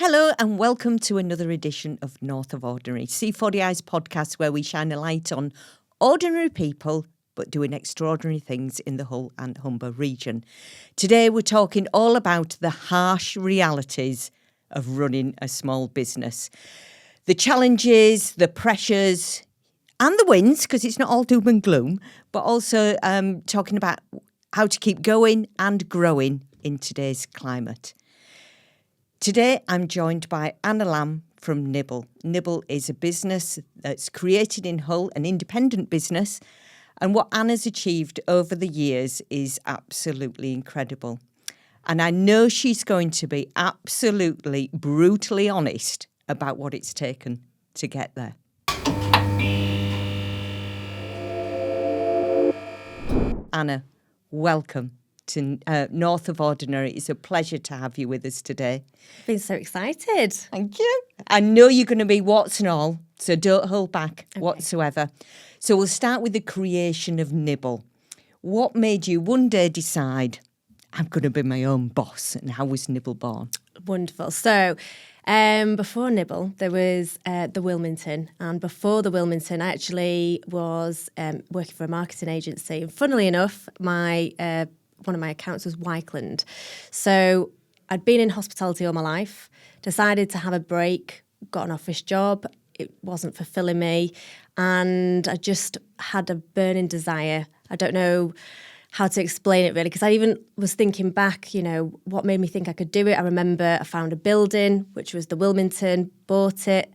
Hello and welcome to another edition of North of Ordinary, C40i's podcast where we shine a light on ordinary people but doing extraordinary things in the Hull and Humber region. Today we're talking all about the harsh realities of running a small business. The challenges, the pressures and the wins, because it's not all doom and gloom, but also talking about how to keep going and growing in today's climate. Today, I'm joined by Anna Lamb from Nibble. Nibble is a business that's created in Hull, an independent business, and what Anna's achieved over the years is absolutely incredible. And I know she's going to be absolutely brutally honest about what it's taken to get there. Anna, welcome to North of Ordinary. It's a pleasure to have you with us today. I've been so excited. Thank you. I know you're going to be warts and all, so don't hold back whatsoever. So we'll start with the creation of Nibble. What made you one day decide, I'm going to be my own boss, and how was Nibble born? Wonderful. So before Nibble, there was the Wilmington. And before the Wilmington, I actually was working for a marketing agency. And funnily enough, one of my accounts was Wykeland. So I'd been in hospitality all my life, decided to have a break, got an office job. It wasn't fulfilling me. And I just had a burning desire. I don't know how to explain it really, because I even was thinking back, what made me think I could do it. I remember I found a building, which was the Wilmington, bought it.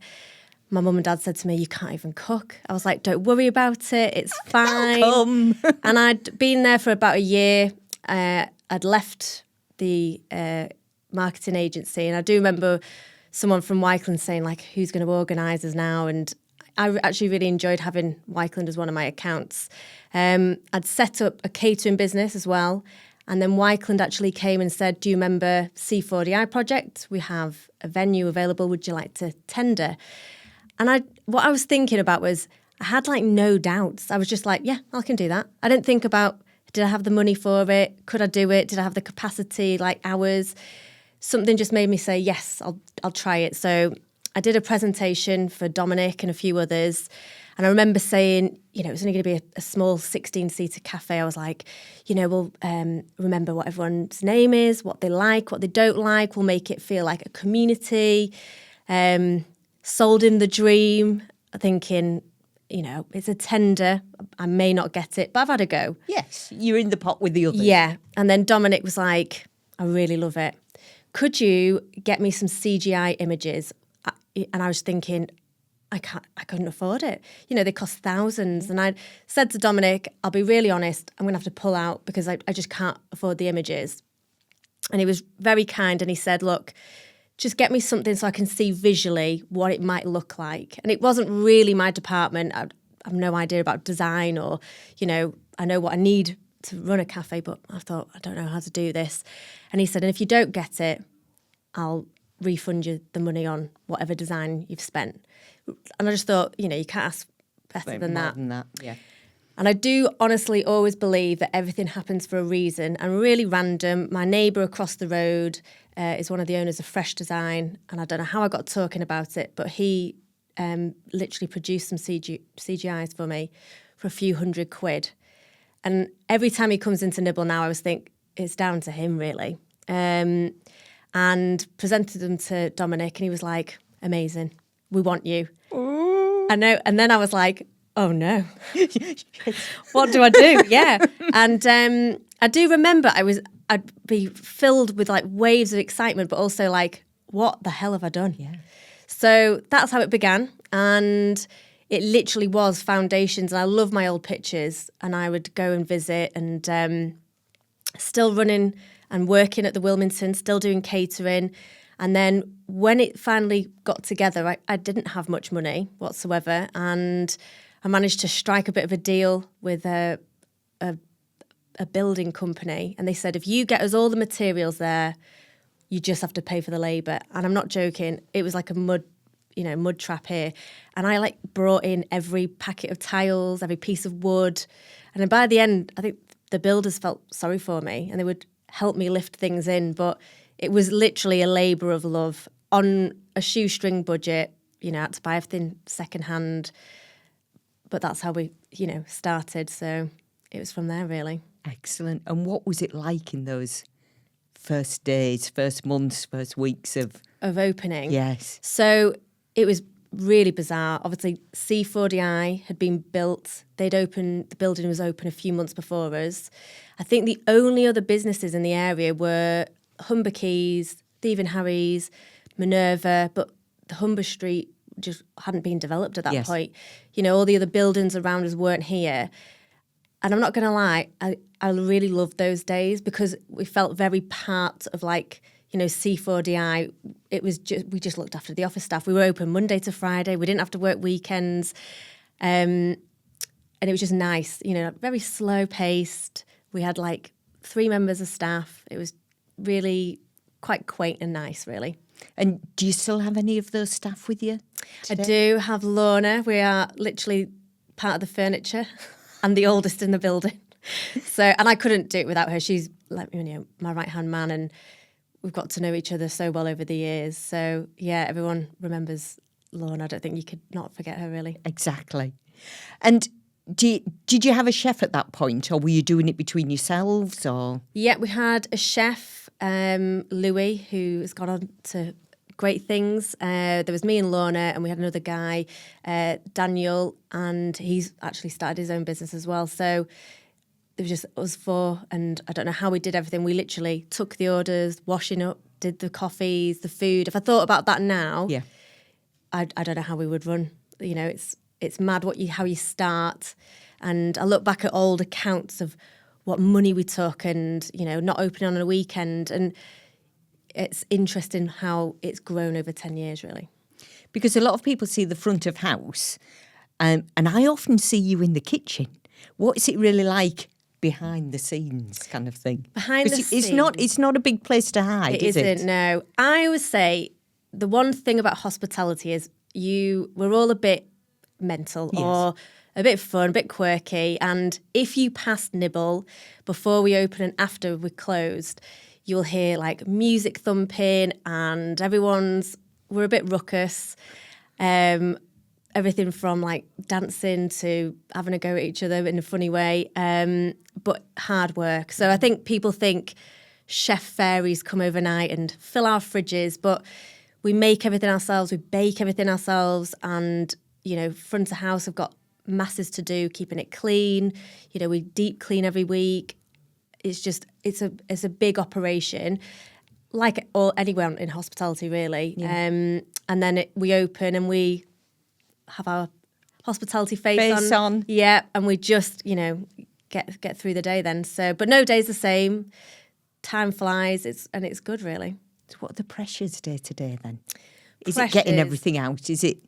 My mum and dad said to me, you can't even cook. I was like, don't worry about it. It's fine. And I'd been there for about a year. I'd left the marketing agency, and I do remember someone from Wykeland saying, like, who's going to organise us now? And I actually really enjoyed having Wykeland as one of my accounts. I'd set up a catering business as well, and then Wykeland actually came and said, do you remember C40i project? We have a venue available. Would you like to tender? And what I was thinking about was I had like no doubts. I was just like, yeah, I can do that. I didn't think about, did I have the money for it? Could I do it? Did I have the capacity, like hours? Something just made me say, yes, I'll try it. So I did a presentation for Dominic and a few others. And I remember saying, it was only going to be a small 16-seater cafe. I was like, we'll remember what everyone's name is, what they like, what they don't like. We'll make it feel like a community. Sold him the dream, thinking, it's a tender. I may not get it, but I've had a go. Yes, you're in the pot with the others. Yeah. And then Dominic was like, I really love it. Could you get me some CGI images? And I was thinking, I couldn't afford it. They cost thousands. And I said to Dominic, I'll be really honest, I'm going to have to pull out because I just can't afford the images. And he was very kind and he said, look, just get me something so I can see visually what it might look like. And it wasn't really my department. I have no idea about design or, I know what I need to run a cafe, but I thought, I don't know how to do this. And he said, and if you don't get it, I'll refund you the money on whatever design you've spent. And I just thought, you can't ask better than that. Yeah. And I do honestly always believe that everything happens for a reason and really random. My neighbour across the road is one of the owners of Fresh Design, and I don't know how I got talking about it, but he literally produced some CGIs for me for a few £100. And every time he comes into Nibble now, I always think it's down to him, really. And presented them to Dominic, and he was like, amazing, we want you. Ooh. I know. And then I was like, oh no, what do I do? Yeah. And I do remember I'd be filled with like waves of excitement, but also like, what the hell have I done? Yeah. So that's how it began. And it literally was foundations. And I love my old pictures, and I would go and visit, and still running and working at the Wilmington, still doing catering. And then when it finally got together, I didn't have much money whatsoever. And I managed to strike a bit of a deal with a building company. And they said, if you get us all the materials there, you just have to pay for the labour. And I'm not joking. It was like a mud trap here. And I brought in every packet of tiles, every piece of wood. And then by the end, I think the builders felt sorry for me and they would help me lift things in. But it was literally a labour of love. on a shoestring budget, you know, had to buy everything secondhand. But that's how we, you know, started. So it was from there, really. Excellent. And what was it like in those first days, first months, first weeks of opening? Yes. So it was really bizarre. Obviously, C40I had been built. The building was open a few months before us. I think the only other businesses in the area were Humber Keys, Thieve and Harry's, Minerva, but the Humber Street just hadn't been developed at that point. You know, all the other buildings around us weren't here. And I'm not going to lie, I really loved those days because we felt very part of, like, you know, C4DI. It was we just looked after the office staff. We were open Monday to Friday. We didn't have to work weekends. And it was just nice, you know, very slow paced. We had like 3 members of staff. It was really quite quaint and nice, really. And do you still have any of those staff with you today? I do have Lorna. We are literally part of the furniture and the oldest in the building. So, and I couldn't do it without her. She's like, you know, my right-hand man, and we've got to know each other so well over the years. So, yeah, everyone remembers Lorna. I don't think you could not forget her, really. Exactly. And did you have a chef at that point, or were you doing it between yourselves? Or Yeah, we had a chef, Louis, who has gone on to great things. There was me and Lorna, and we had another guy, Daniel, and he's actually started his own business as well. So there was just us 4, and I don't know how we did everything. We literally took the orders, washing up, did the coffees, the food. If I thought about that now, yeah, I don't know how we would run. You know, it's mad how you start. And I look back at old accounts of what money we took, and, you know, not opening on a weekend. And it's interesting how it's grown over 10 years, really. because a lot of people see the front of house, and I often see you in the kitchen. What's it really like behind the scenes, kind of thing? Behind the scenes, it's not a big place to hide, is it? It isn't. No, I always say the one thing about hospitality is we're all a bit mental, Yes. or a bit fun, a bit quirky. And if you pass Nibble before we open and after we're closed, you'll hear like music thumping, and we're a bit ruckus. Everything from like dancing to having a go at each other in a funny way, but hard work. So I think people think chef fairies come overnight and fill our fridges, but we make everything ourselves, we bake everything ourselves, and, you know, front of house have got masses to do, keeping it clean. You know, we deep clean every week. It's a big operation, like anywhere in hospitality, really. Yeah. And then we open and we have our hospitality face on. Yeah, and we just, you know, get through the day then. So, but no day's the same. Time flies. It's good, really. So what are the pressures day to day then? Is Pressures. it getting everything out? Is it?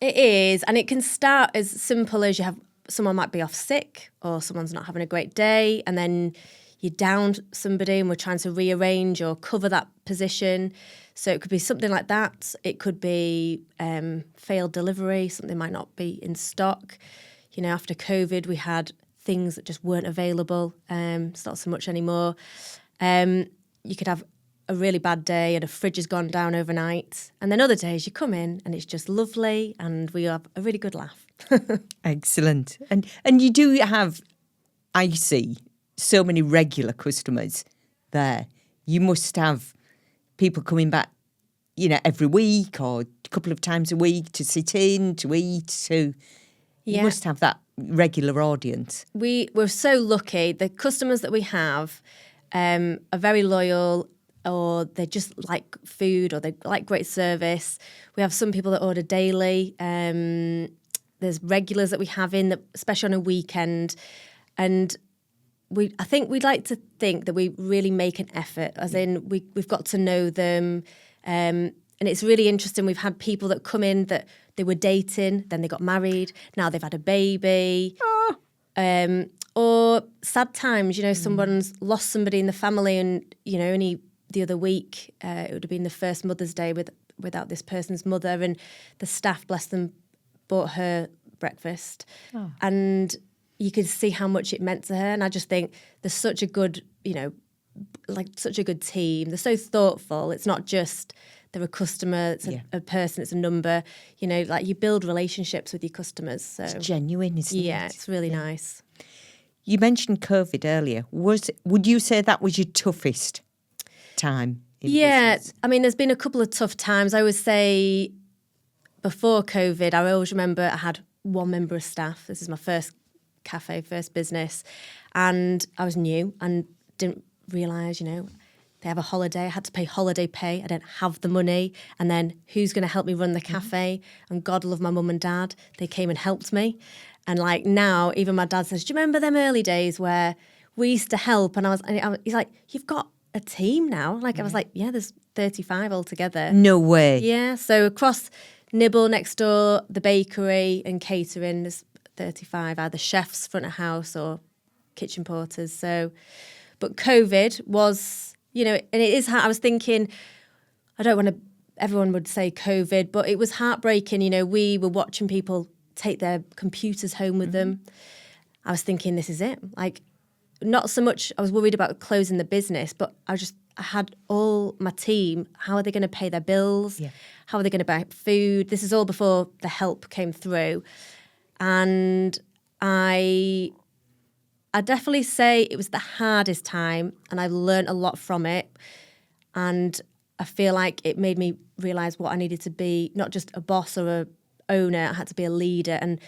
It is, and it can start as simple as someone might be off sick, or someone's not having a great day, and then you down somebody and we're trying to rearrange or cover that position. So it could be something like that. It could be failed delivery, something might not be in stock. You know, after COVID, we had things that just weren't available. It's not so much anymore. You could have a really bad day and a fridge has gone down overnight. And then other days you come in and it's just lovely and we have a really good laugh. Excellent. And you do have, I see, so many regular customers there. You must have people coming back, you know, every week or a couple of times a week to sit in, to eat, to... You must have that regular audience. We're so lucky. The customers that we have are very loyal, or they just like food, or they like great service. We have some people that order daily. There's regulars that we have in, especially on a weekend. And I think we'd like to think that we really make an effort, as in we've got to know them. And it's really interesting. We've had people that come in that they were dating, then they got married, now they've had a baby. Oh. Or sad times, you know, someone's lost somebody in the family, and, you know, only the other week, it would have been the first Mother's Day without this person's mother, and the staff, bless them, bought her breakfast. Oh. And you could see how much it meant to her. And I just think there's such a good, you know, like such a good team. They're so thoughtful. It's not just they're a customer, it's a person, it's a number. You know, like you build relationships with your customers. So It's genuine, isn't it? Yeah, it's really nice. You mentioned COVID earlier. Would you say that was your toughest time in business? I mean, there's been a couple of tough times. I would say before COVID, I always remember I had one member of staff. This is my first cafe, first business. And I was new and didn't realise, you know, they have a holiday. I had to pay holiday pay. I didn't have the money. And then who's going to help me run the cafe? And God love my mum and dad. They came and helped me. And like now, even my dad says, do you remember them early days where we used to help? And he's like, you've got a team now. Like I was like, yeah, there's 35 altogether. No way. Yeah. So across Nibble next door, the bakery and catering, there's 35, either chefs, front of house or kitchen porters. So, but COVID was, you know, and it is hard. I was thinking, I don't want to, everyone would say COVID, but it was heartbreaking. You know, we were watching people take their computers home with them. I was thinking, this is it. Like, not so much, I was worried about closing the business, but I had all my team, how are they going to pay their bills? Yeah. How are they going to buy food? This is all before the help came through. And I definitely say it was the hardest time, and I learned a lot from it. And I feel like it made me realise what I needed to be, not just a boss or a owner, I had to be a leader. And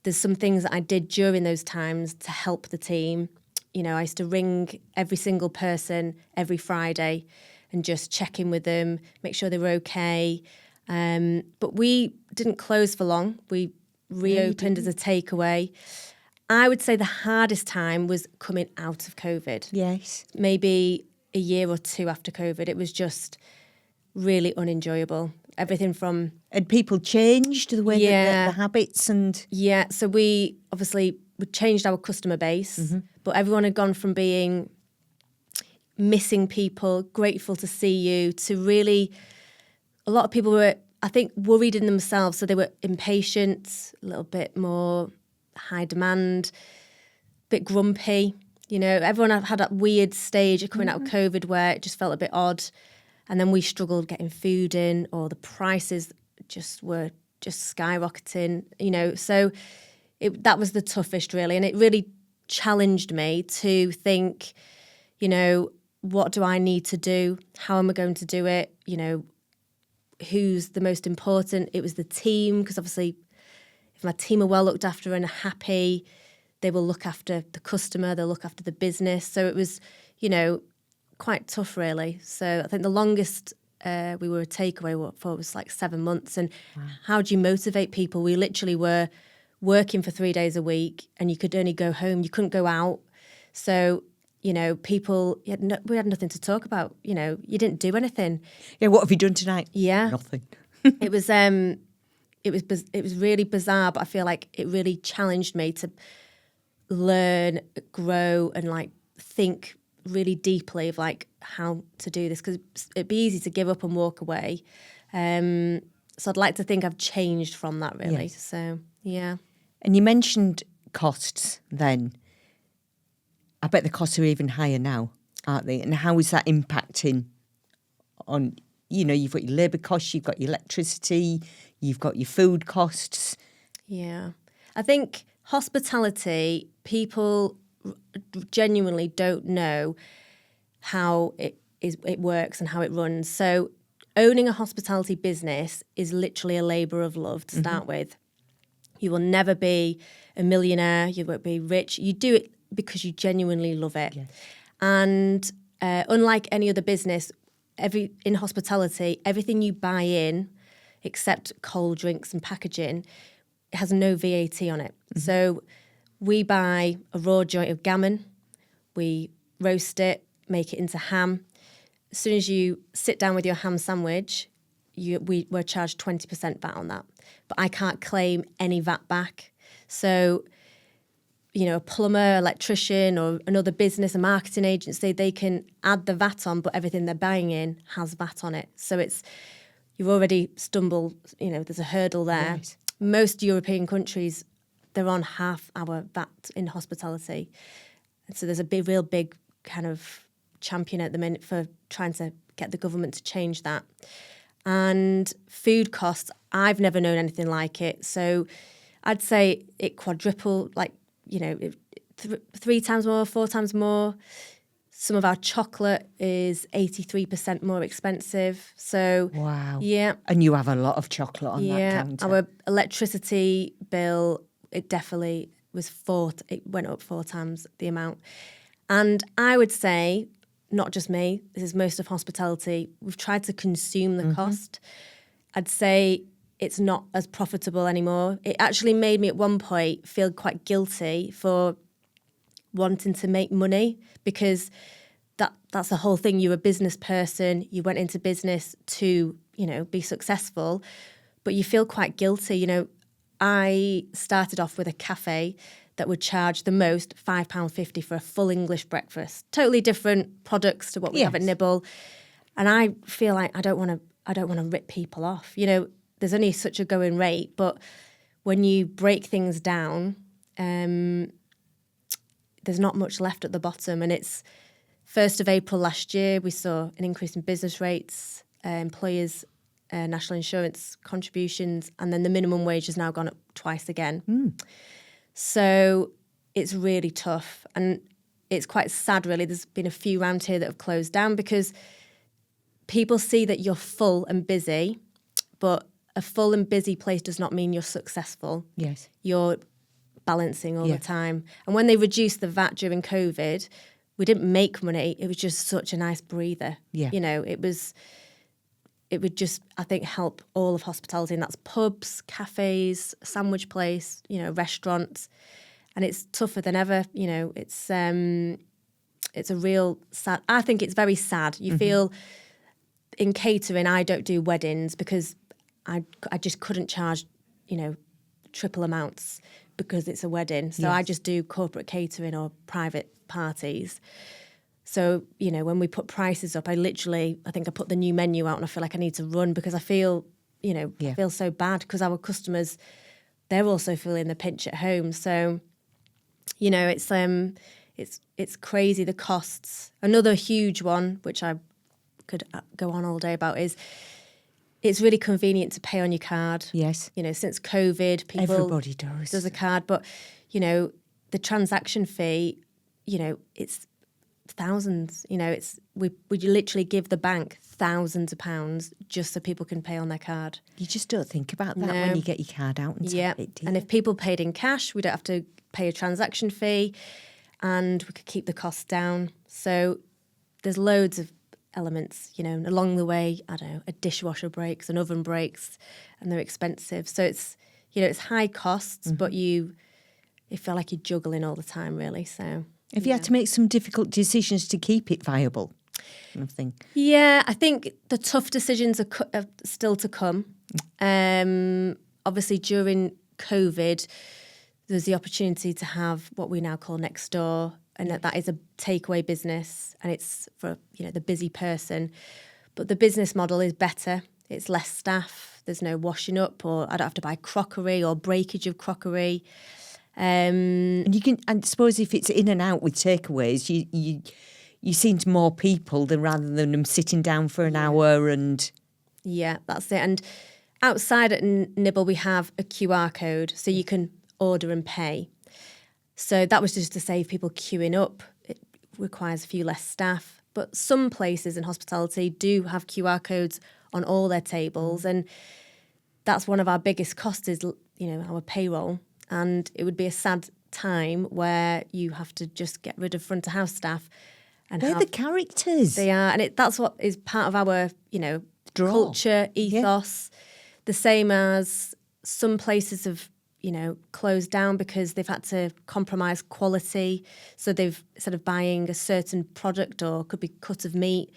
there's some things that I did during those times to help the team. You know, I used to ring every single person every Friday and just check in with them, make sure they were okay. But we didn't close for long. We reopened as a takeaway. I would say the hardest time was coming out of COVID. Yes. Maybe a year or two after COVID. It was just really unenjoyable. Everything from... And people changed the way that the habits and... Yeah, so we changed our customer base, but everyone had gone from being missing people, grateful to see you, to really... A lot of people were, I think, worried in themselves, so they were impatient, a little bit more high demand, a bit grumpy. You know, everyone had that weird stage of coming out of COVID where it just felt a bit odd. And then we struggled getting food in, or the prices were skyrocketing, you know. So that was the toughest, really. And it really challenged me to think, you know, what do I need to do? How am I going to do it? You know, who's the most important? It was the team, because obviously if my team are well looked after and are happy, they will look after the customer, they'll look after the business. So it was, you know, quite tough, really. So I think the longest we were a takeaway for was like 7 months. And how do you motivate people? We literally were working for 3 days a week, and you could only go home. You couldn't go out. So, you know, people, we had nothing to talk about. You know, you didn't do anything. Yeah, what have you done tonight? Yeah. Nothing. It was really bizarre, but I feel like it really challenged me to learn, grow, and like think really deeply of like how to do this, because it'd be easy to give up and walk away. So I'd like to think I've changed from that, really. Yes. So yeah. And you mentioned costs then. I bet the costs are even higher now, aren't they? And how is that impacting on, you know, you've got your labour costs, you've got your electricity, you've got your food costs. Yeah. I think hospitality, people genuinely don't know how it works and how it runs. So owning a hospitality business is literally a labour of love to start with. You will never be a millionaire, you won't be rich. You do it because you genuinely love it. Yes. And unlike any other business, in hospitality, everything you buy in, except cold drinks and packaging, it has no VAT on it. So we buy a raw joint of gammon, we roast it, make it into ham. As soon as you sit down with your ham sandwich, we're charged 20% VAT on that. But I can't claim any VAT back. So, you know, a plumber, electrician, or another business, a marketing agency, they can add the VAT on, but everything they're buying in has VAT on it. So you've already stumbled, you know, there's a hurdle there. Right. Most European countries, they're on half our VAT in hospitality. And so there's a real big kind of champion at the minute for trying to get the government to change that. And food costs, I've never known anything like it. So I'd say it quadrupled, like, 3 times more, 4 times more. Some of our chocolate is 83% more expensive. So, Wow. yeah. And you have a lot of chocolate on that counter. Our electricity bill, it definitely was it went up 4 times the amount. And I would say, not just me, this is most of hospitality, we've tried to consume the cost. I'd say it's not as profitable anymore. It actually made me at one point feel quite guilty for wanting to make money, because that's the whole thing. You're a business person. You went into business to, be successful, but you feel quite guilty. I started off with a café that would charge the most £5.50 for a full English breakfast. Totally different products to what we have at Nibble. And I feel like I don't want to rip people off. There's only such a going rate, but when you break things down, there's not much left at the bottom. And it's 1st of April last year, we saw an increase in business rates, employers' national insurance contributions, and then the minimum wage has now gone up twice again. So it's really tough. And it's quite sad, really. There's been a few around here that have closed down because people see that you're full and busy, but a full and busy place does not mean you're successful. Yes. You're balancing all the time. And when they reduced the VAT during COVID, we didn't make money. It was just such a nice breather. Yeah. It would just, I think, help all of hospitality, and that's pubs, cafes, sandwich place, restaurants. And it's tougher than ever. It's a real sad, I think it's very sad. You feel in catering, I don't do weddings because I just couldn't charge, triple amounts because it's a wedding. So I just do corporate catering or private parties. So, when we put prices up, I think I put the new menu out and I feel like I need to run because I feel, I feel so bad because our customers, they're also feeling the pinch at home. So, it's crazy, the costs. Another huge one, which I could go on all day about, is it's really convenient to pay on your card. Yes. Since COVID, people... Everybody does a card. But, the transaction fee, it's thousands. We literally give the bank thousands of pounds just so people can pay on their card. You just don't think about that when you get your card out and tap it, do you? And if people paid in cash, we don't have to pay a transaction fee and we could keep the costs down. So there's loads of elements, along the way. I don't know, a dishwasher breaks, an oven breaks, and they're expensive. So it's, it's high costs, but you feel like you're juggling all the time, really. So have you had to make some difficult decisions to keep it viable? Kind of thing. Yeah, I think the tough decisions are still to come. Obviously, during COVID, there's the opportunity to have what we now call next door, and that is a takeaway business, and it's for the busy person. But the business model is better. It's less staff. There's no washing up, or I don't have to buy crockery or breakage of crockery. And you can, I suppose, if it's in and out with takeaways, you seem to more people rather than them sitting down for an hour and. Yeah, that's it. And outside at Nibble, we have a QR code, so you can order and pay. So that was just to save people queuing up. It requires a few less staff. But some places in hospitality do have QR codes on all their tables, and that's one of our biggest costs is, our payroll. And it would be a sad time where you have to just get rid of front of house staff. And they're the characters. They are. And that's what is part of our, culture, ethos. The same as some places have, closed down because they've had to compromise quality. So they've, instead of buying a certain product or could be cut of meat,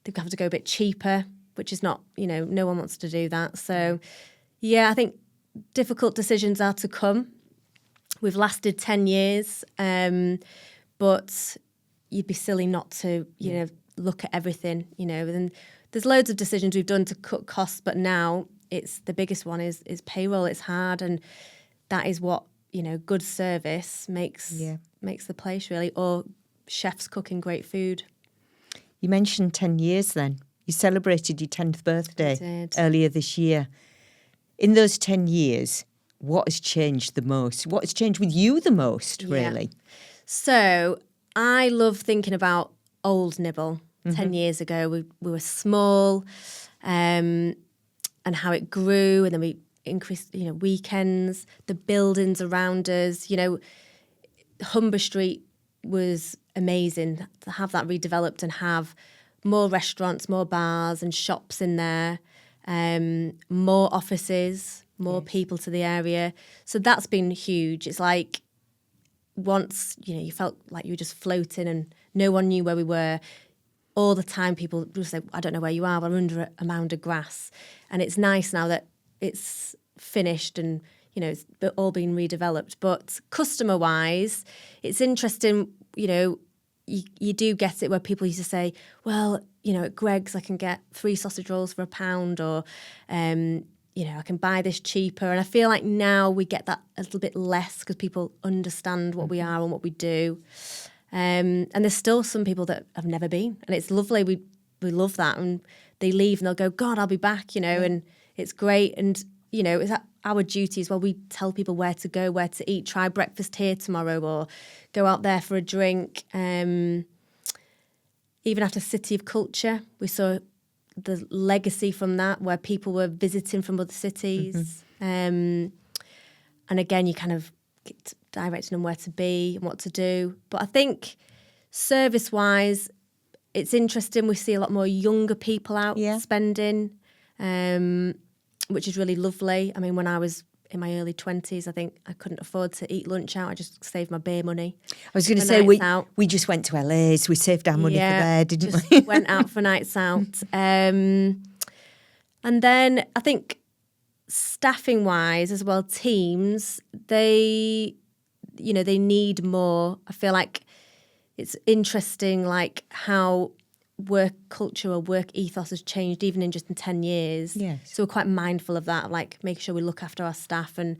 they have to go a bit cheaper, which is not, no one wants to do that. So, I think difficult decisions are to come. We've lasted 10 years, but you'd be silly not to, look at everything, And there's loads of decisions we've done to cut costs, but now it's the biggest one is payroll. It's hard, and that is what, good service makes the place really, or chefs cooking great food. You mentioned 10 years then. You celebrated your 10th birthday did. earlier this year. In those 10 years, what has changed the most? What has changed with you the most, really? So I love thinking about old Nibble. 10 years ago, we were small, and how it grew, and then we increased, weekends, the buildings around us. Humber Street was amazing to have that redeveloped and have more restaurants, more bars and shops in there, more offices, more people to the area. So that's been huge. It's like once, you felt like you were just floating and no one knew where we were. All the time people would say, I don't know where you are, we're under a mound of grass. And it's nice now that it's finished and, it's all been redeveloped. But customer-wise, it's interesting, you do get it where people used to say, well, at Greg's I can get 3 sausage rolls for £1, or, I can buy this cheaper. And I feel like now we get that a little bit less because people understand what we are and what we do. And there's still some people that have never been. And it's lovely. We love that. And they leave and they'll go, God, I'll be back, and it's great. And, it's our duty as well. We tell people where to go, where to eat, try breakfast here tomorrow or go out there for a drink. Even after City of Culture, we saw the legacy from that where people were visiting from other cities. And again, you kind of get directing them where to be and what to do. But I think service-wise, it's interesting. We see a lot more younger people out spending, which is really lovely. I mean, when I was in my early 20s, I think I couldn't afford to eat lunch out. I just saved my beer money. I was going to say, we just went to LA's. We saved our money for there, didn't we? Just went out for nights out. And then I think staffing-wise as well, teams, they need more. I feel like it's interesting, like how work culture or work ethos has changed even in 10 years. Yes. So we're quite mindful of that, like making sure we look after our staff and,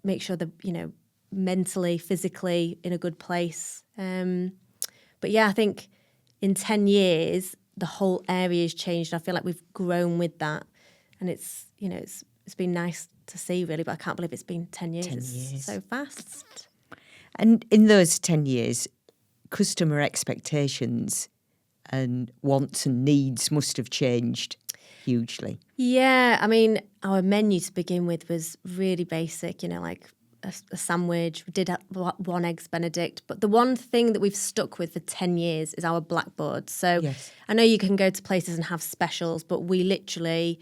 make sure they're, mentally, physically in a good place. But yeah, I think in 10 years, the whole area has changed. I feel like we've grown with that. And it's been nice to see, really, but I can't believe it's been 10 years. 10 years. It's so fast. And in those 10 years, customer expectations and wants and needs must have changed hugely. Yeah, I mean, our menu to begin with was really basic, like a sandwich. We did have 1 Eggs Benedict, but the one thing that we've stuck with for 10 years is our blackboard. So I know you can go to places and have specials, but we literally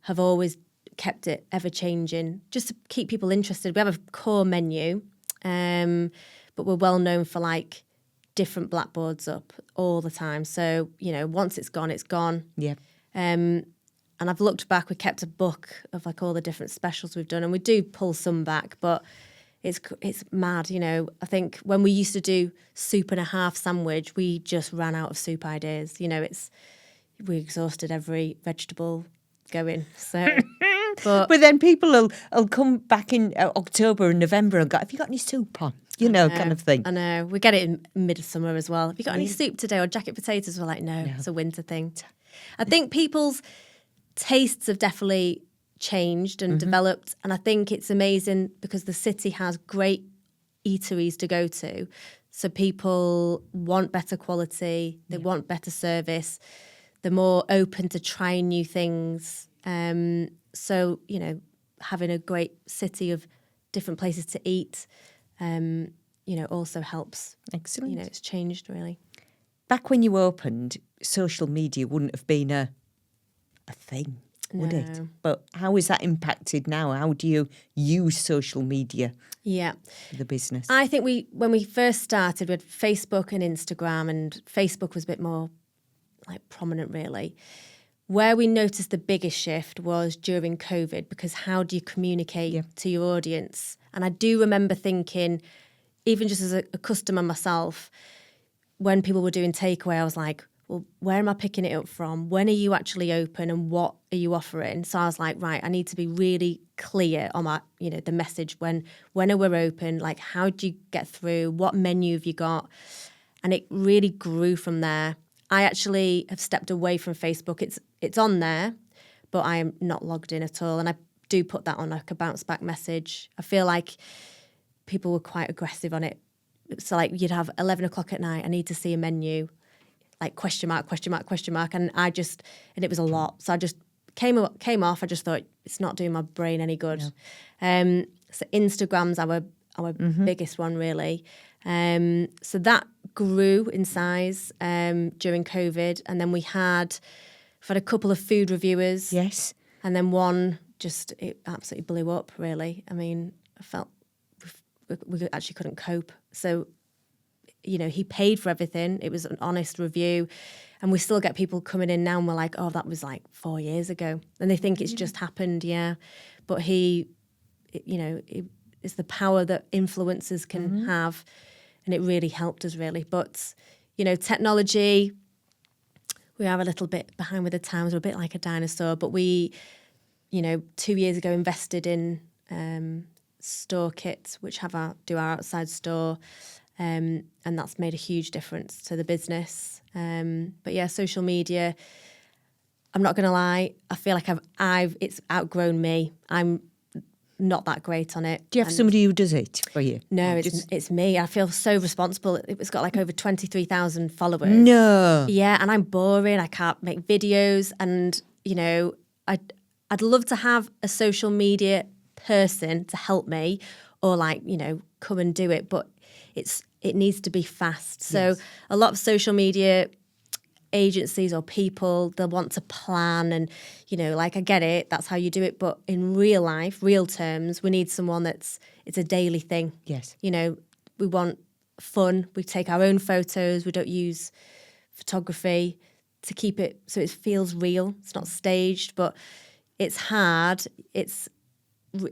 have always kept it ever-changing just to keep people interested. We have a core menu, but we're well known for, like, different blackboards up all the time. So, once it's gone, it's gone. Yeah. And I've looked back, we kept a book of like all the different specials we've done, and we do pull some back, but it's mad, I think when we used to do soup and a half sandwich, we just ran out of soup ideas. We exhausted every vegetable going. So but then people will come back in October and November and go, have you got any soup on? Kind of thing. I know. We get it in midsummer as well. Have you got any soup today or jacket potatoes? We're like, no, it's a winter thing. I think people's tastes have definitely changed and developed. And I think it's amazing because the city has great eateries to go to. So people want better quality. They want better service. They're more open to trying new things. So, having a great city of different places to eat, also helps. Excellent. It's changed, really. Back when you opened, social media wouldn't have been a thing, would it? But how is that impacted now? How do you use social media for the business? I think when we first started, we had Facebook and Instagram, and Facebook was a bit more like prominent, really. Where we noticed the biggest shift was during COVID, because how do you communicate to your audience? And I do remember thinking, even just as a customer myself, when people were doing takeaway, I was like, well, where am I picking it up from? When are you actually open and what are you offering? So I was like, right, I need to be really clear on my, the message. When are we open? Like, how do you get through? What menu have you got? And it really grew from there. I actually have stepped away from Facebook. It's on there, but I am not logged in at all. And I do put that on like a bounce back message. I feel like people were quite aggressive on it. So like you'd have 11 o'clock at night, I need to see a menu, like question mark. And it was a lot. So I just came off. I just thought it's not doing my brain any good. No. So Instagram's our biggest one really. So that grew in size during COVID. And then we've had a couple of food reviewers. Yes. And then one it absolutely blew up really. I mean, I felt we actually couldn't cope. So, he paid for everything. It was an honest review. And we still get people coming in now and we're like, oh, that was like 4 years ago. And they think it's just happened, yeah. But it's the power that influencers can have. And it really helped us, really. But, technology, we are a little bit behind with the times. We're a bit like a dinosaur. But we, 2 years ago, invested in store kits, which do our outside store. And that's made a huge difference to the business. But yeah, social media, I'm not going to lie, I feel like it's outgrown me. I'm not that great on it. Do you have somebody who does it for you? No, it's me. I feel so responsible. It's got like over 23,000 followers. No. Yeah, and I'm boring. I can't make videos. And, I'd love to have a social media person to help me or like, come and do it. But it needs to be fast. So a lot of social media agencies or people, they'll want to plan and, like I get it, that's how you do it. But in real life, real terms, we need someone it's a daily thing. Yes. We want fun. We take our own photos. We don't use photography to keep it so it feels real. It's not staged, but it's hard. It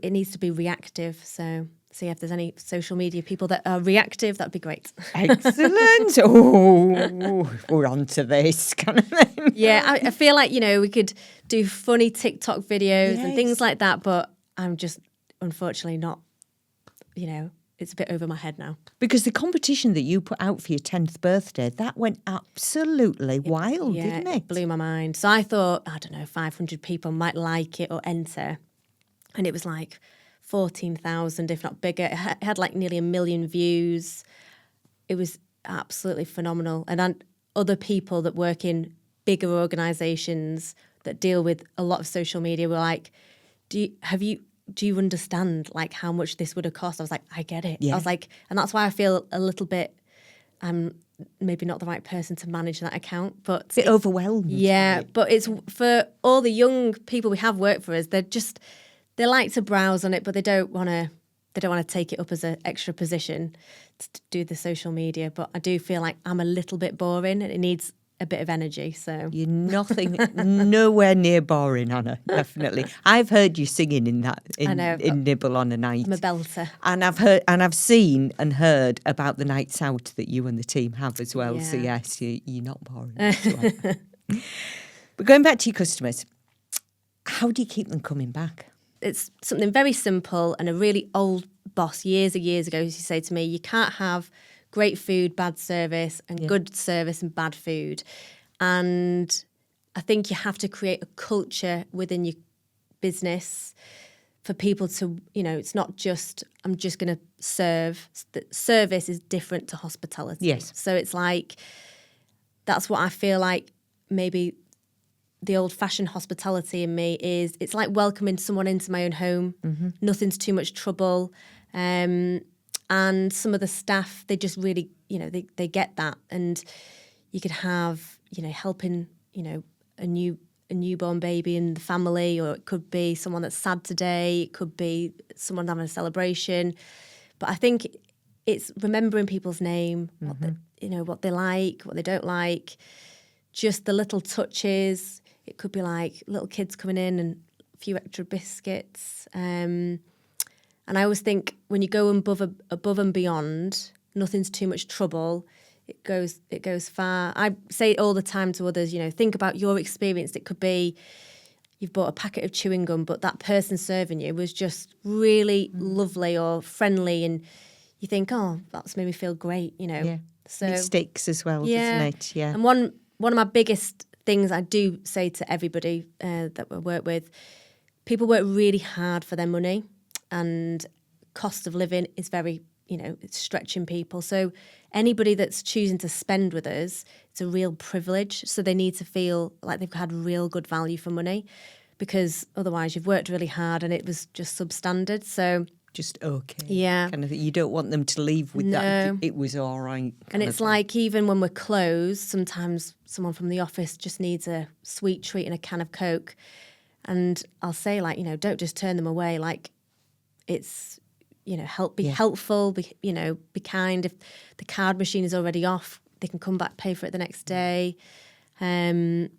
needs to be reactive. So yeah, if there's any social media people that are reactive, that'd be great. Excellent. Oh, we're on to this kind of thing. Yeah, I feel like, we could do funny TikTok videos and things like that, but I'm just unfortunately not, it's a bit over my head now. Because the competition that you put out for your 10th birthday, that went absolutely wild, didn't it? It blew my mind. So I thought, 500 people might like it or enter. And it was like 14,000, if not bigger. It had like nearly 1 million views. It was absolutely phenomenal. And other people that work in bigger organisations that deal with a lot of social media were like, do you understand like how much this would have cost? I was like, I get it. Yeah. I was like, and that's why I feel a little bit, maybe not the right person to manage that account, but a bit overwhelmed. Yeah, but it's for all the young people we have work for us. They like to browse on it, but they don't want to take it up as an extra position to do the social media. But I do feel like I'm a little bit boring and it needs a bit of energy. So you're nowhere near boring, Anna. Definitely. I've heard you singing in Nibble on a night. I'm a belter. And I've seen and heard about the nights out that you and the team have as well. Yeah. So yes, you're not boring as well. But going back to your customers, how do you keep them coming back? It's something very simple, and a really old boss years ago used to say to me, you can't have great food, bad service, and good service and bad food. And I think you have to create a culture within your business for people to, it's not just, I'm just going to serve. The service is different to hospitality. Yes. So it's like, that's what I feel like maybe the old-fashioned hospitality in me is, it's like welcoming someone into my own home. Mm-hmm. Nothing's too much trouble. And some of the staff, they just really, they get that. And you could have, helping, a newborn baby in the family, or it could be someone that's sad today. It could be someone having a celebration. But I think it's remembering people's name, what they like, what they don't like, just the little touches. It could be like little kids coming in and a few extra biscuits. And I always think when you go above and beyond, nothing's too much trouble. It goes far. I say it all the time to others, think about your experience. It could be you've bought a packet of chewing gum, but that person serving you was just really lovely or friendly, and you think, oh, that's made me feel great, Yeah. So it sticks as well, doesn't it? Yeah. And one one of my biggest things I do say to everybody that we work with, people work really hard for their money, and cost of living is very, it's stretching people. So anybody that's choosing to spend with us, it's a real privilege. So they need to feel like they've had real good value for money, because otherwise you've worked really hard and it was just substandard. So just okay. Yeah. Kind of, you don't want them to leave with that. It was all right. And it's like, even when we're closed, sometimes someone from the office just needs a sweet treat and a can of Coke. And I'll say, like, don't just turn them away. Like, it's, be helpful, be kind. If the card machine is already off, they can come back, pay for it the next day. But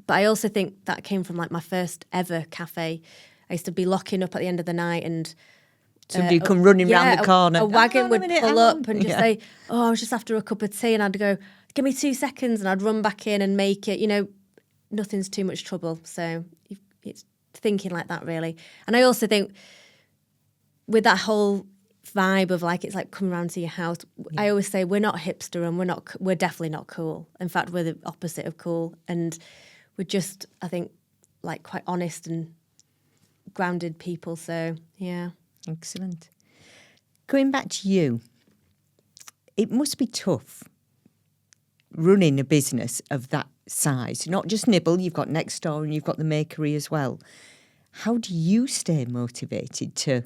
I also think that came from, like, my first ever cafe. I used to be locking up at the end of the night, and somebody would come running round the corner. A wagon would pull up and just say, I was just after a cup of tea. And I'd go, give me 2 seconds. And I'd run back in and make it. Nothing's too much trouble. So it's thinking like that, really. And I also think with that whole vibe of, like, it's like coming round to your house, I always say we're not hipster, and we're definitely not cool. In fact, we're the opposite of cool. And we're just, I think, like, quite honest and grounded people. So, yeah. Excellent. Going back to you, it must be tough running a business of that size. Not just Nibble, you've got Next Door and you've got the Makery as well. How do you stay motivated to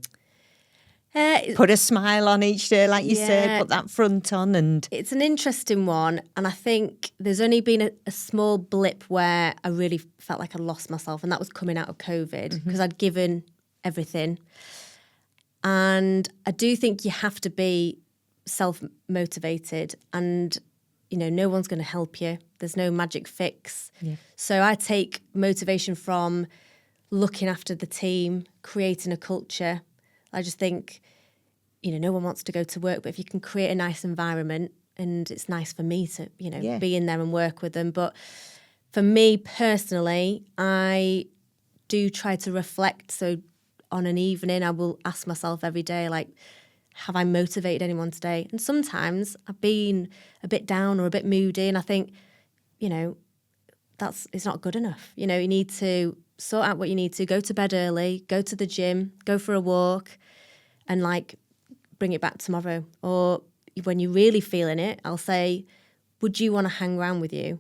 put a smile on each day, like you say, put that front on? And it's an interesting one. And I think there's only been a small blip where I really felt like I lost myself, and that was coming out of COVID, because I'd given everything. And I do think you have to be self-motivated, and, no one's going to help you. There's no magic fix. Yeah. So I take motivation from looking after the team, creating a culture. I just think, no one wants to go to work, but if you can create a nice environment, and it's nice for me to, be in there and work with them. But for me personally, I do try to reflect. So on an evening, I will ask myself every day, like, have I motivated anyone today? And sometimes I've been a bit down or a bit moody, and I think, it's not good enough. You need to sort out what you need to, go to bed early, go to the gym, go for a walk, and, like, bring it back tomorrow. Or when you're really feeling it, I'll say, would you want to hang around with you?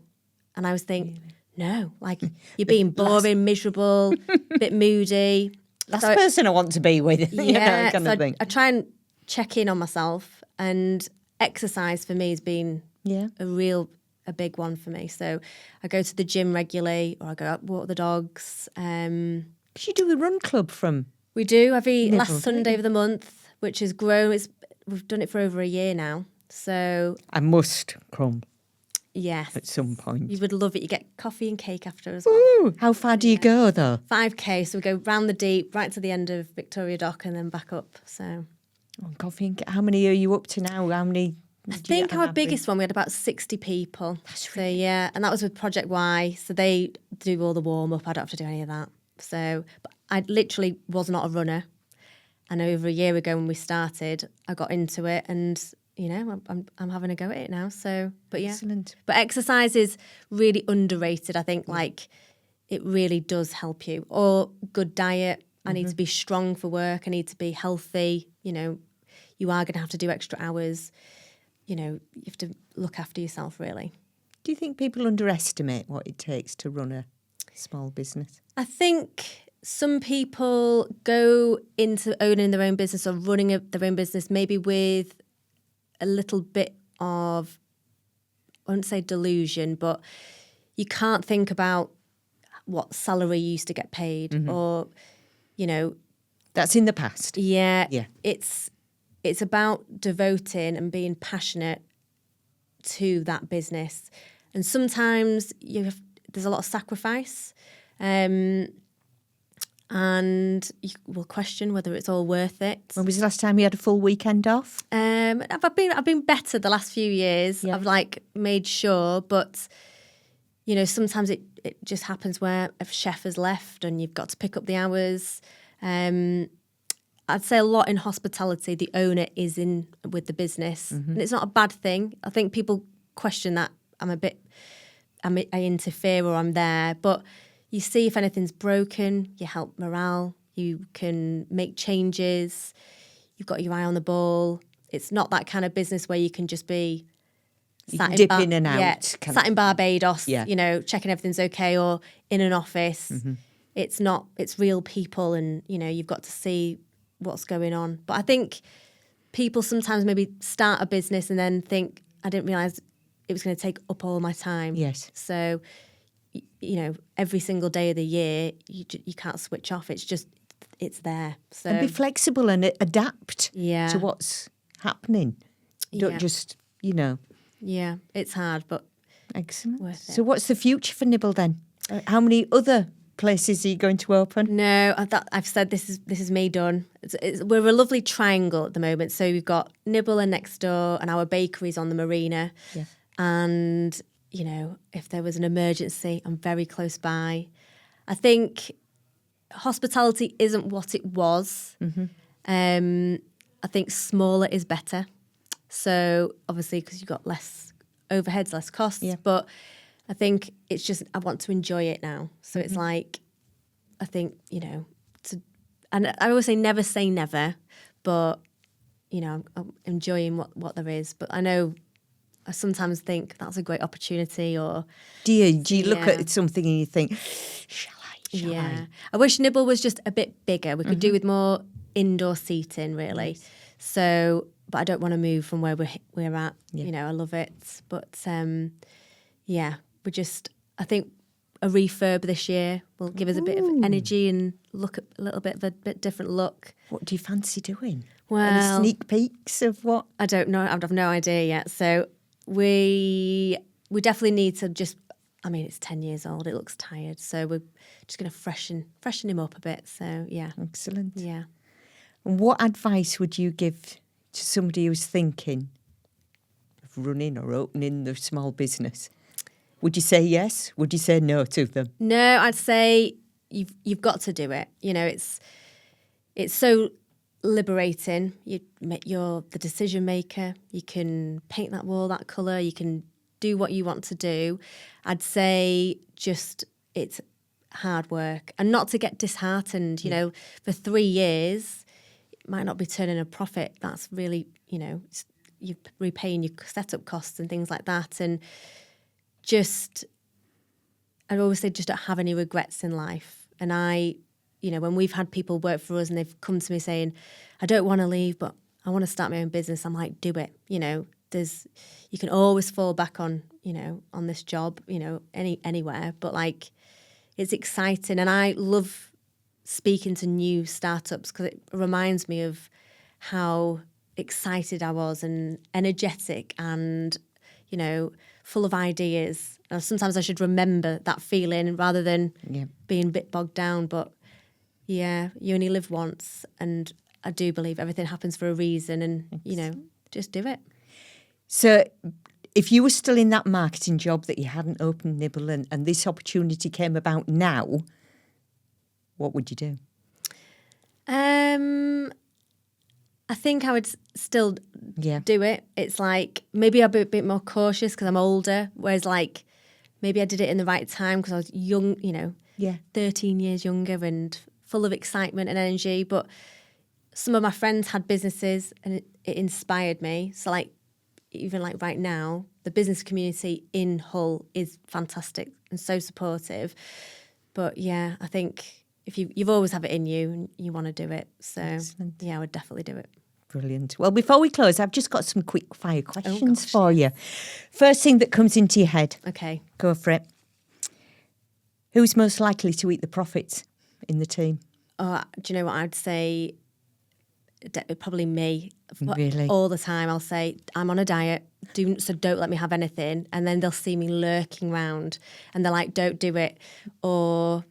And I always think, no, like, you're being boring, miserable, a bit moody. That's the person I want to be with. Yeah, kind of thing. I try and check in on myself, and exercise for me has been a big one for me. So I go to the gym regularly, or I go out walk the dogs. Because you do the run club from... We do every last Sunday of the month, which has grown. We've done it for over a year now. So I must come. Yes. At some point. You would love it. You get coffee and cake after as well. Ooh, how far do you go, though? 5K. So we go round the deep, right to the end of Victoria Dock, and then back up. So coffee and cake. How many are you up to now? How many? I think our biggest one, we had about 60 people. That's so, yeah. And that was with Project Y. So they do all the warm-up. I don't have to do any of that. So but I literally was not a runner. And over a year ago when we started, I got into it, and I'm having a go at it now. So, but yeah. Excellent. But exercise is really underrated. I think, like, it really does help you. Or good diet. I need to be strong for work. I need to be healthy. You are going to have to do extra hours. You have to look after yourself, really. Do you think people underestimate what it takes to run a small business? I think some people go into owning their own business or running their own business maybe with a little bit of, I wouldn't say delusion, but you can't think about what salary you used to get paid or, That's in the past. Yeah. It's about devoting and being passionate to that business. And sometimes there's a lot of sacrifice. And you will question whether it's all worth it. When was the last time you had a full weekend off? I've been better the last few years. Yeah. I've made sure, but sometimes it just happens where a chef has left and you've got to pick up the hours. I'd say a lot in hospitality, the owner is in with the business, and it's not a bad thing. I think people question that. I'm a bit I interfere or I'm there. But you see if anything's broken, you help morale, you can make changes, you've got your eye on the ball. It's not that kind of business where you can just be You can dip in and out. Yeah, sat in Barbados, Yeah. checking everything's okay, or in an office. It's not, it's real people, and, you've got to see what's going on. But I think people sometimes maybe start a business and then think, I didn't realise it was going to take up all my time. Yes. So, every single day of the year, you can't switch off. It's just, it's there. So And be flexible and adapt Yeah. to what's happening. Don't Yeah. just, Yeah, it's hard, but Excellent. worth it. So what's the future for Nibble then? How many other places are you going to open? No, I've said this is me done. We're a lovely triangle at the moment. So we've got Nibble and next door, and our bakery's on the marina. Yeah. And if there was an emergency, I'm very close by. I think hospitality isn't what it was. I think smaller is better. So obviously, because you've got less overheads, less costs. Yeah. But I think it's just I want to enjoy it now. So it's like, I think, and I always say never, but, I'm enjoying what there is. But I know I sometimes think that's a great opportunity, or... Do you look Yeah. at something and you think, shall I? I wish Nibble was just a bit bigger. We could do with more indoor seating, really. Yes. So, but I don't want to move from where we're at. Yeah. I love it. But, we're just... I think a refurb this year will give us a bit of energy and look at a little bit of a bit different look. What do you fancy doing? Well, Any sneak peeks of what? I don't know. I have no idea yet. So we definitely need to just... I mean, it's 10 years old. It looks tired. So we're just going to freshen him up a bit. So, yeah. Excellent. Yeah. And what advice would you give to somebody who's thinking of running or opening their small business? Would you say yes? Would you say no to them? No, I'd say you've got to do it. It's so liberating. You're the decision maker. You can paint that wall that colour. You can do what you want to do. I'd say just it's hard work, and not to get disheartened. For 3 years, it might not be turning a profit. That's really, you're repaying your setup costs and things like that. And I always say just don't have any regrets in life. And when we've had people work for us and they've come to me saying, I don't want to leave, but I want to start my own business, I'm like, do it. You can always fall back on, on this job, anywhere. But it's exciting. And I love speaking to new startups because it reminds me of how excited I was and energetic and, full of ideas. And sometimes I should remember that feeling rather than being a bit bogged down. But yeah, you only live once. And I do believe everything happens for a reason, and, just do it. So if you were still in that marketing job that you hadn't opened Nibble and this opportunity came about now, what would you do? I think I would still Yeah. do it. It's like maybe I'd be a bit more cautious because I'm older, whereas maybe I did it in the right time because I was young, 13 years younger and full of excitement and energy. But some of my friends had businesses and it inspired me. So even right now, the business community in Hull is fantastic and so supportive. But yeah, I think if you've always have it in you and you want to do it. So Excellent. yeah, I would definitely do it. Brilliant. Well, before we close, I've just got some quick fire questions for you. First thing that comes into your head. Okay. Go for it. Who's most likely to eat the profits in the team? Oh, do you know what I'd say? Probably me. Really? All the time I'll say, I'm on a diet, so don't let me have anything. And then they'll see me lurking around and they're like, don't do it. Or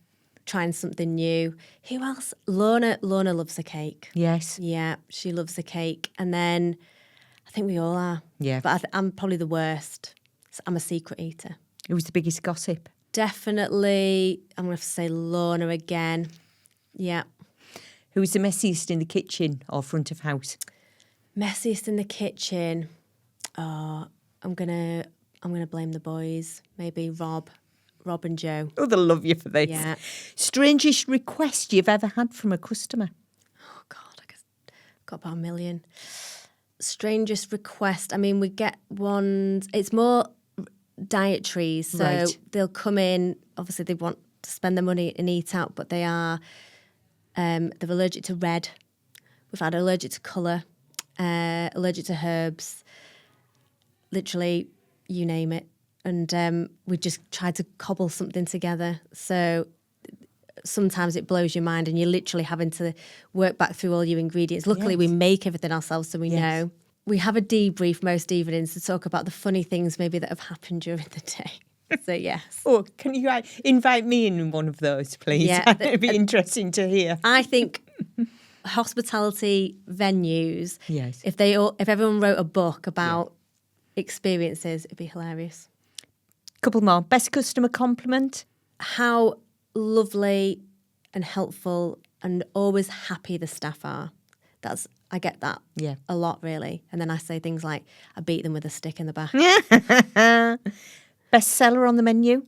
trying something new. Who else? Lorna loves a cake. Yes. Yeah, she loves a cake. And then I think we all are. Yeah. But I'm probably the worst. So I'm a secret eater. Who's the biggest gossip? Definitely, I'm going to have to say Lorna again. Yeah. Who's the messiest in the kitchen or front of house? Messiest in the kitchen. Oh, I'm I'm going to blame the boys. Maybe Rob and Joe. Oh, they'll love you for this. Yeah. Strangest request you've ever had from a customer? Oh, God, I guess got about 1 million. Strangest request. I mean, we get ones, it's more dietaries. So Right. they'll come in, obviously they want to spend their money and eat out, but they're allergic to red. We've had allergic to colour, allergic to herbs, literally you name it. And we just tried to cobble something together. So sometimes it blows your mind and you're literally having to work back through all your ingredients. Luckily, Yes. we make everything ourselves, so we Yes. know. We have a debrief most evenings to talk about the funny things maybe that have happened during the day. So, yes. Oh, can you invite me in one of those, please? Yeah. It'd be interesting to hear. I think hospitality venues, Yes. if everyone wrote a book about experiences, it'd be hilarious. Couple more. Best customer compliment? How lovely and helpful and always happy the staff are. I get that a lot, really. And then I say things like, I beat them with a stick in the back. Best seller on the menu?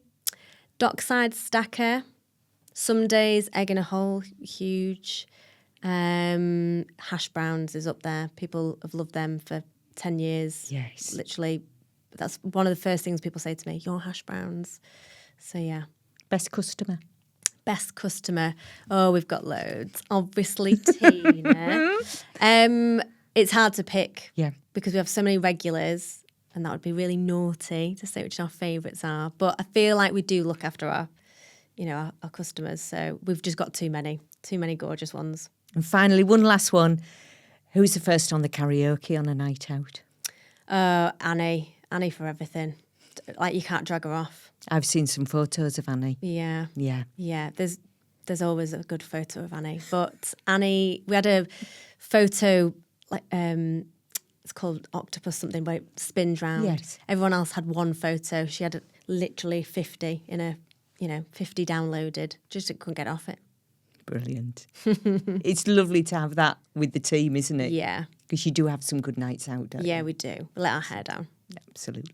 Dockside stacker. Some days, egg in a hole, huge. Hash browns is up there. People have loved them for 10 years. Yes. Literally, that's one of the first things people say to me, your hash browns. So, yeah. Best customer? Best customer. Oh, we've got loads. Obviously, Tina. It's hard to pick. Yeah. Because we have so many regulars, and that would be really naughty to say which our favourites are. But I feel like we do look after our customers. So we've just got too many gorgeous ones. And finally, one last one. Who's the first on the karaoke on a night out? Annie for everything. Like, you can't drag her off. I've seen some photos of Annie. Yeah. Yeah. Yeah, there's always a good photo of Annie. But Annie, we had a photo, like it's called Octopus something, where it spins round. Yes. Everyone else had one photo. She had literally 50 in a, 50 downloaded. Just couldn't get off it. Brilliant. It's lovely to have that with the team, isn't it? Yeah. Because you do have some good nights out, don't you? Yeah, we do. We let our hair down. Absolutely.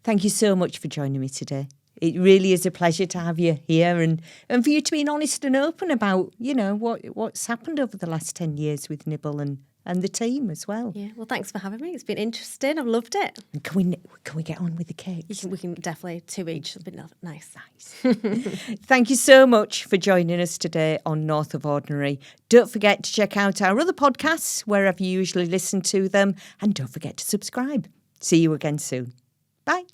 Thank you so much for joining me today. It really is a pleasure to have you here and for you to be honest and open about, what's happened over the last 10 years with Nibble and the team as well. Yeah, well, thanks for having me. It's been interesting. I've loved it. And can we get on with the cakes? We can definitely 2 each. It'll be nice. Thank you so much for joining us today on North of Ordinary. Don't forget to check out our other podcasts wherever you usually listen to them. And don't forget to subscribe. See you again soon. Bye.